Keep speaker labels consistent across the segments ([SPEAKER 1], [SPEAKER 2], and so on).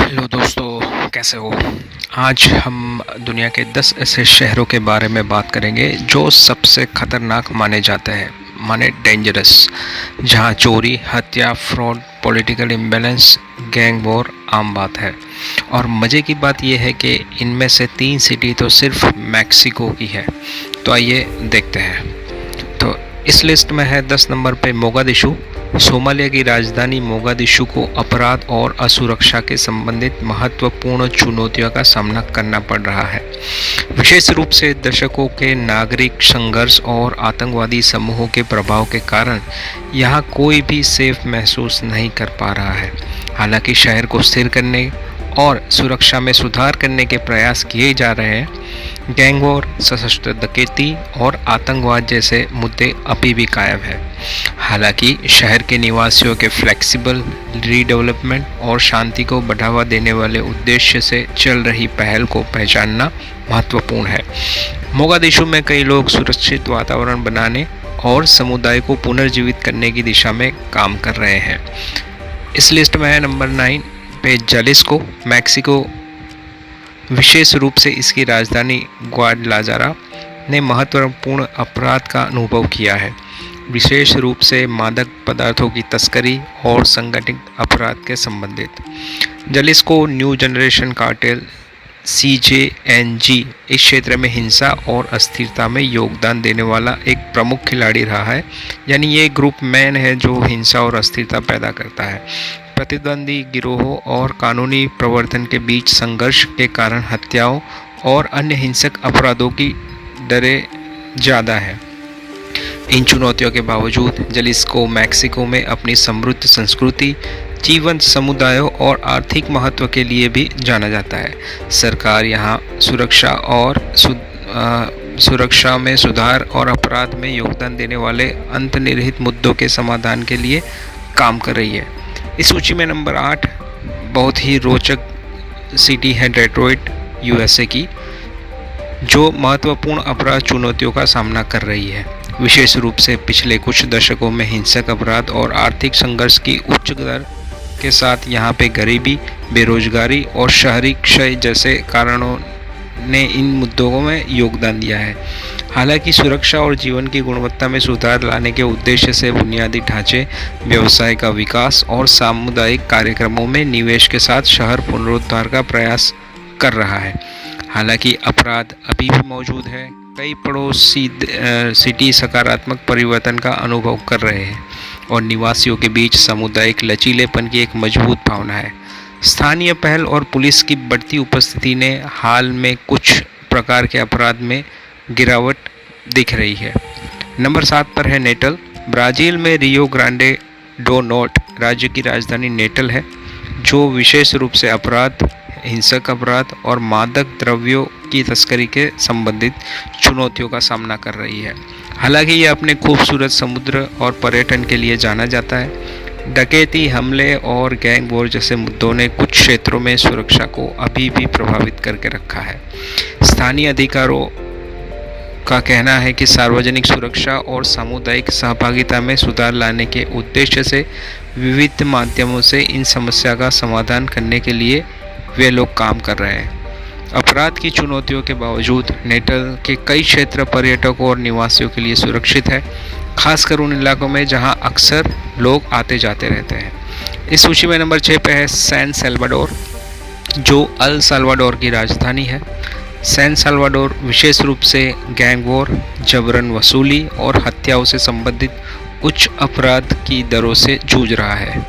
[SPEAKER 1] Hello दोस्तों, कैसे हो। आज हम दुनिया के 10 ऐसे शहरों के बारे में बात करेंगे जो सबसे खतरनाक माने जाते हैं, माने डेंजरस, जहां चोरी, हत्या, fraud, political imbalance, gang war आम बात है। और मज़े की बात यह है कि इनमें से 3 सिटी तो सिर्फ मैक्सिको की है। तो आइए देखते हैं। तो इस लिस्ट में है 10 नंबर पे मोगादिशु। सोमालिया की राजधानी मोगादिशु को अपराध और असुरक्षा के संबंधित महत्वपूर्ण चुनौतियों का सामना करना पड़ रहा है, विशेष रूप से दशकों के नागरिक संघर्ष और आतंकवादी समूहों के प्रभाव के कारण यहाँ कोई भी सेफ महसूस नहीं कर पा रहा है। हालांकि शहर को स्थिर करने और सुरक्षा में सुधार करने के प्रयास किए जा रहे हैं, गैंग वॉर, सशस्त्र डकैती और आतंकवाद जैसे मुद्दे अभी भी कायम हैं। हालांकि शहर के निवासियों के फ्लेक्सिबल रीडेवलपमेंट और शांति को बढ़ावा देने वाले उद्देश्य से चल रही पहल को पहचानना महत्वपूर्ण है। मोगादिशु में कई लोग सुरक्षित वातावरण बनाने और समुदाय को पुनर्जीवित करने की दिशा में काम कर रहे हैं। इस लिस्ट में है नंबर 9 पे जलिस्को, मैक्सिको। विशेष रूप से इसकी राजधानी ग्वाडलाजारा ने महत्वपूर्ण अपराध का अनुभव किया है, विशेष रूप से मादक पदार्थों की तस्करी और संगठित अपराध के संबंधित। Jalisco new generation cartel CJNG इस क्षेत्र में हिंसा और अस्थिरता में योगदान देने वाला एक प्रमुख खिलाड़ी रहा है। यानी ये ग्रुप मैन है जो हिंसा और अस्थिरता पैदा करता है। प्रतिद्वंदी गिरोहों और कानूनी प्रवर्तन के बीच संघर्ष के कारण हत्याओं और अन्य हिंसक अपराधों की दरें ज़्यादा है। इन चुनौतियों के बावजूद जलिस्को मैक्सिको में अपनी समृद्ध संस्कृति, जीवंत समुदायों और आर्थिक महत्व के लिए भी जाना जाता है। सरकार यहाँ सुरक्षा में सुधार और अपराध में योगदान देने वाले अंतर्निहित मुद्दों के समाधान के लिए काम कर रही है। इस सूची में नंबर 8 बहुत ही रोचक सिटी है डेट्रॉइट, USA की, जो महत्वपूर्ण अपराध चुनौतियों का सामना कर रही है। विशेष रूप से पिछले कुछ दशकों में हिंसक अपराध और आर्थिक संघर्ष की उच्च दर के साथ यहाँ पे गरीबी, बेरोजगारी और शहरी क्षय जैसे कारणों ने इन मुद्दों में योगदान दिया है। हालांकि सुरक्षा और जीवन की गुणवत्ता में सुधार लाने के उद्देश्य से बुनियादी ढांचे, व्यवसाय का विकास और सामुदायिक कार्यक्रमों में निवेश के साथ शहर पुनरुद्धार का प्रयास कर रहा है। हालांकि अपराध अभी भी मौजूद है, कई पड़ोसी सिटी सकारात्मक परिवर्तन का अनुभव कर रहे हैं और निवासियों के बीच सामुदायिक लचीलेपन की एक मजबूत भावना है। स्थानीय पहल और पुलिस की बढ़ती उपस्थिति ने हाल में कुछ प्रकार के अपराध में गिरावट दिख रही है। नंबर 7 पर है नेटल। ब्राज़ील में रियो ग्रांडे डो नॉर्टे राज्य की राजधानी नेटल है, जो विशेष रूप से अपराध, हिंसक अपराध और मादक द्रव्यों की तस्करी के संबंधित चुनौतियों का सामना कर रही है। हालांकि ये अपने खूबसूरत समुद्र और पर्यटन के लिए जाना जाता है। डकैती, हमले और गैंग वॉर जैसे मुद्दों ने कुछ क्षेत्रों में सुरक्षा को अभी भी प्रभावित करके रखा है। स्थानीय अधिकारों का कहना है कि सार्वजनिक सुरक्षा और सामुदायिक सहभागिता में सुधार लाने के उद्देश्य से विविध माध्यमों से इन समस्या का समाधान करने के लिए वे लोग काम कर रहे हैं। अपराध की चुनौतियों के बावजूद नेटल के कई क्षेत्र पर्यटकों और निवासियों के लिए सुरक्षित है, खासकर उन इलाकों में जहां अक्सर लोग आते जाते रहते हैं। इस सूची में नंबर 6 पे है सैन सल्वाडोर, जो अल साल्वाडोर की राजधानी है। सैन सल्वाडोर विशेष रूप से गैंग वॉर, जबरन वसूली और हत्याओं से संबंधित उच्च अपराध की दरों से जूझ रहा है।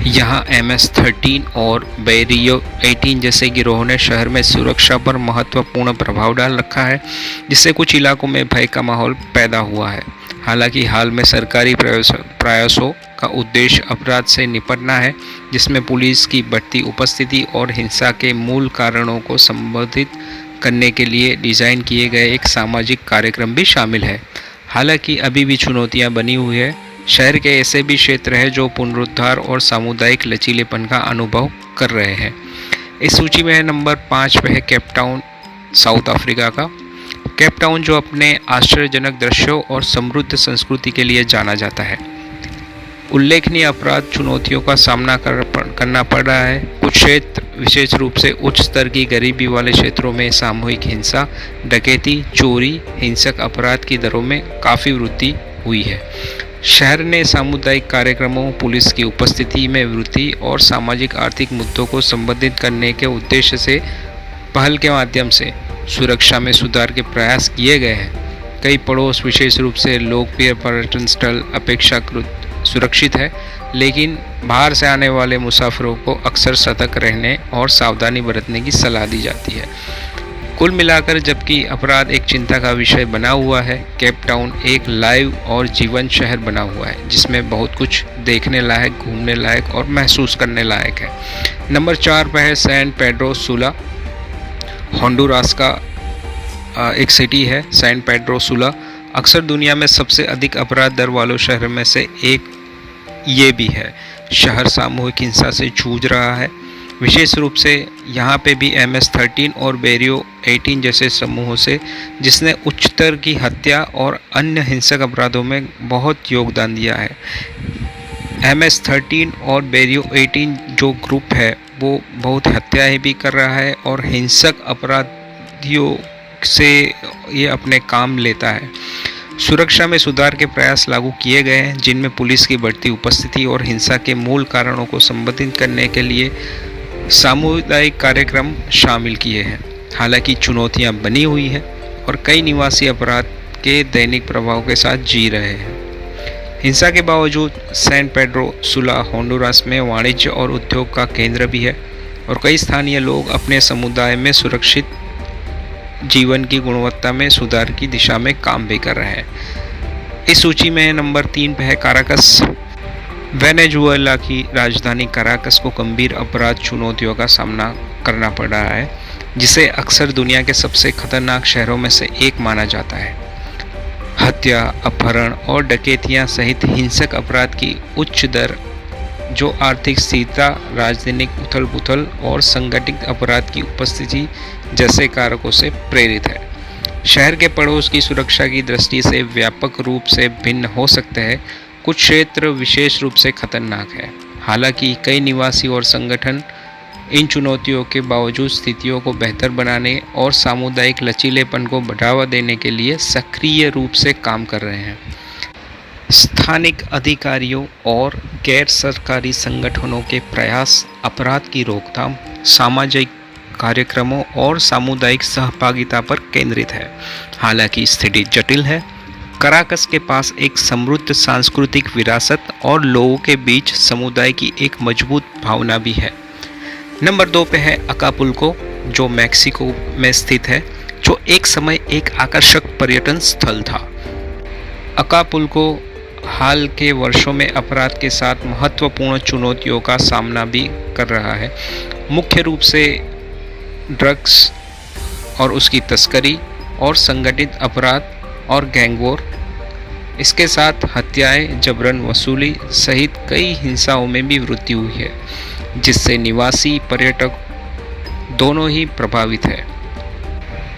[SPEAKER 1] यहाँ MS-13 और बैरियो 18 जैसे गिरोहों ने शहर में सुरक्षा पर महत्वपूर्ण प्रभाव डाल रखा है, जिससे कुछ इलाकों में भय का माहौल पैदा हुआ है। हालांकि हाल में सरकारी प्रयासों का उद्देश्य अपराध से निपटना है, जिसमें पुलिस की बढ़ती उपस्थिति और हिंसा के मूल कारणों को संबोधित करने के लिए डिज़ाइन किए गए एक सामाजिक कार्यक्रम भी शामिल है। हालांकि अभी भी चुनौतियां बनी हुई है। शहर के ऐसे भी क्षेत्र हैं जो पुनरुद्धार और सामुदायिक लचीलेपन का अनुभव कर रहे हैं। इस सूची में नंबर 5 पे है केप टाउन, साउथ अफ्रीका का। केप टाउन जो अपने आश्चर्यजनक दृश्यों और समृद्ध संस्कृति के लिए जाना जाता है, उल्लेखनीय अपराध चुनौतियों का सामना करना पड़ रहा है। कुछ क्षेत्र विशेष रूप से उच्च स्तर की गरीबी वाले क्षेत्रों में सामूहिक हिंसा, डकैती, चोरी, हिंसक अपराध की दरों में काफ़ी वृद्धि हुई है। शहर ने सामुदायिक कार्यक्रमों, पुलिस की उपस्थिति में वृद्धि और सामाजिक आर्थिक मुद्दों को संबोधित करने के उद्देश्य से पहल के माध्यम से सुरक्षा में सुधार के प्रयास किए गए हैं। कई पड़ोस, विशेष रूप से लोकप्रिय पर्यटन स्थल अपेक्षाकृत सुरक्षित है, लेकिन बाहर से आने वाले मुसाफिरों को अक्सर सतर्क रहने और सावधानी बरतने की सलाह दी जाती है। कुल मिलाकर जबकि अपराध एक चिंता का विषय बना हुआ है, केप टाउन एक लाइव और जीवंत शहर बना हुआ है जिसमें बहुत कुछ देखने लायक, घूमने लायक और महसूस करने लायक है। नंबर 4 पर है सैन पेड्रो सुला। होंडुरास का एक सिटी है सैन पेड्रो सुला। अक्सर दुनिया में सबसे अधिक अपराध दर वालों शहर में से एक ये भी है। शहर सामूहिक हिंसा से जूझ रहा है, विशेष रूप से यहाँ पे भी MS-13 और बैरियो 18 जैसे समूहों से, जिसने उच्चतर की हत्या और अन्य हिंसक अपराधों में बहुत योगदान दिया है। MS-13 और बैरियो 18 जो ग्रुप है वो बहुत हत्याएं भी कर रहा है और हिंसक अपराधियों से ये अपने काम लेता है। सुरक्षा में सुधार के प्रयास लागू किए गए हैं जिनमें पुलिस की बढ़ती उपस्थिति और हिंसा के मूल कारणों को संबोधित करने के लिए सामुदायिक कार्यक्रम शामिल किए हैं। हालांकि चुनौतियां बनी हुई हैं और कई निवासी अपराध के दैनिक प्रभाव के साथ जी रहे हैं। हिंसा के बावजूद सैन पेड्रो सुला होंडुरास में वाणिज्य और उद्योग का केंद्र भी है और कई स्थानीय लोग अपने समुदाय में सुरक्षित जीवन की गुणवत्ता में सुधार की दिशा में काम भी कर रहे हैं। इस सूची में नंबर 3 पे है काराकस। वेनेजुएला की राजधानी काराकस को गंभीर अपराध चुनौतियों का सामना करना पड़ रहा है, जिसे अक्सर दुनिया के सबसे खतरनाक शहरों में से एक माना जाता है। हत्या, अपहरण और डकैतियां सहित हिंसक अपराध की उच्च दर, जो आर्थिक स्थिरता, राजनीतिक उथल-पुथल और संगठित अपराध की उपस्थिति जैसे कारकों से प्रेरित है। शहर के पड़ोस की सुरक्षा की दृष्टि से व्यापक रूप से भिन्न हो सकते हैं। कुछ क्षेत्र विशेष रूप से खतरनाक है। हालांकि कई निवासी और संगठन इन चुनौतियों के बावजूद स्थितियों को बेहतर बनाने और सामुदायिक लचीलेपन को बढ़ावा देने के लिए सक्रिय रूप से काम कर रहे हैं। स्थानिक अधिकारियों और गैर सरकारी संगठनों के प्रयास अपराध की रोकथाम, सामाजिक कार्यक्रमों और सामुदायिक सहभागिता पर केंद्रित है। हालांकि स्थिति जटिल है। काराकस के पास एक समृद्ध सांस्कृतिक विरासत और लोगों के बीच समुदाय की एक मजबूत भावना भी है। नंबर 2 पे है अकापुल्को, जो मैक्सिको में स्थित है, जो एक समय एक आकर्षक पर्यटन स्थल था। अकापुल्को हाल के वर्षों में अपराध के साथ महत्वपूर्ण चुनौतियों का सामना भी कर रहा है, मुख्य रूप से ड्रग्स और उसकी तस्करी और संगठित अपराध और गैंगवॉर। इसके साथ हत्याएं, जबरन वसूली सहित कई हिंसाओं में भी वृद्धि हुई है, जिससे निवासी पर्यटक दोनों ही प्रभावित है।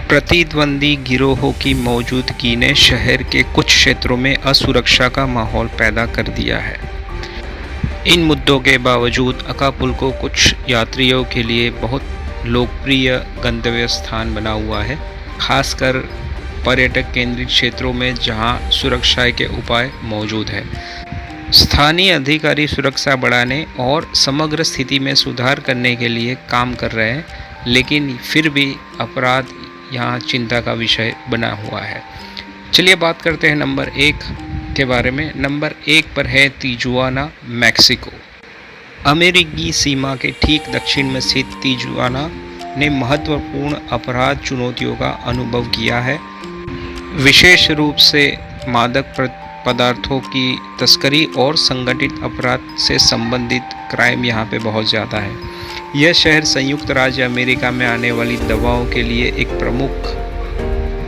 [SPEAKER 1] प्रतिद्वंदी गिरोहों की मौजूदगी ने शहर के कुछ क्षेत्रों में असुरक्षा का माहौल पैदा कर दिया है। इन मुद्दों के बावजूद अकापुल्को कुछ यात्रियों के लिए बहुत लोकप्रिय गंतव्य स्थान बना हुआ है, खासकर पर्यटक केंद्रित क्षेत्रों में जहां सुरक्षा के उपाय मौजूद है। स्थानीय अधिकारी सुरक्षा बढ़ाने और समग्र स्थिति में सुधार करने के लिए काम कर रहे हैं, लेकिन फिर भी अपराध यहाँ चिंता का विषय बना हुआ है। चलिए बात करते हैं नंबर 1 के बारे में। नंबर 1 पर है तिजुआना, मैक्सिको। अमेरिकी सीमा के ठीक दक्षिण में स्थित तिजुआना ने महत्वपूर्ण अपराध चुनौतियों का अनुभव किया है। विशेष रूप से मादक पदार्थों की तस्करी और संगठित अपराध से संबंधित क्राइम यहाँ पे बहुत ज़्यादा है। यह शहर संयुक्त राज्य अमेरिका में आने वाली दवाओं के लिए एक प्रमुख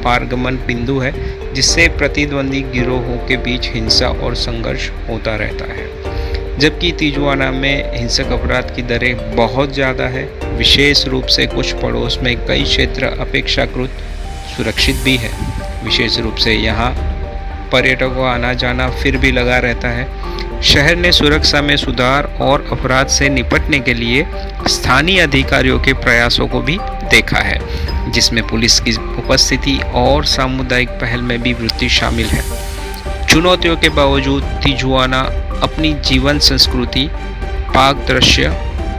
[SPEAKER 1] पारगमन बिंदु है, जिससे प्रतिद्वंदी गिरोहों के बीच हिंसा और संघर्ष होता रहता है। जबकि तिजुआना में हिंसक अपराध की दरें बहुत ज़्यादा है, विशेष रूप से कुछ पड़ोस में कई क्षेत्र अपेक्षाकृत सुरक्षित भी है। विशेष रूप से यहाँ पर्यटकों का आना जाना फिर भी लगा रहता है। शहर ने सुरक्षा में सुधार और अपराध से निपटने के लिए स्थानीय अधिकारियों के प्रयासों को भी देखा है, जिसमें पुलिस की उपस्थिति और सामुदायिक पहल में भी वृद्धि शामिल है। चुनौतियों के बावजूद तिजुआना अपनी जीवन संस्कृति, पाक दृश्य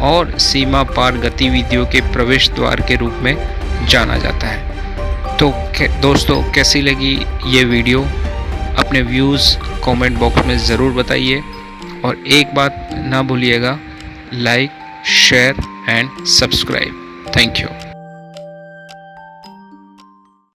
[SPEAKER 1] और सीमा पार गतिविधियों के प्रवेश द्वार के रूप में जाना जाता है। तो दोस्तों, कैसी लगी ये वीडियो? अपने व्यूज़ कमेंट बॉक्स में ज़रूर बताइए और एक बात ना भूलिएगा, like, share and subscribe. Thank you.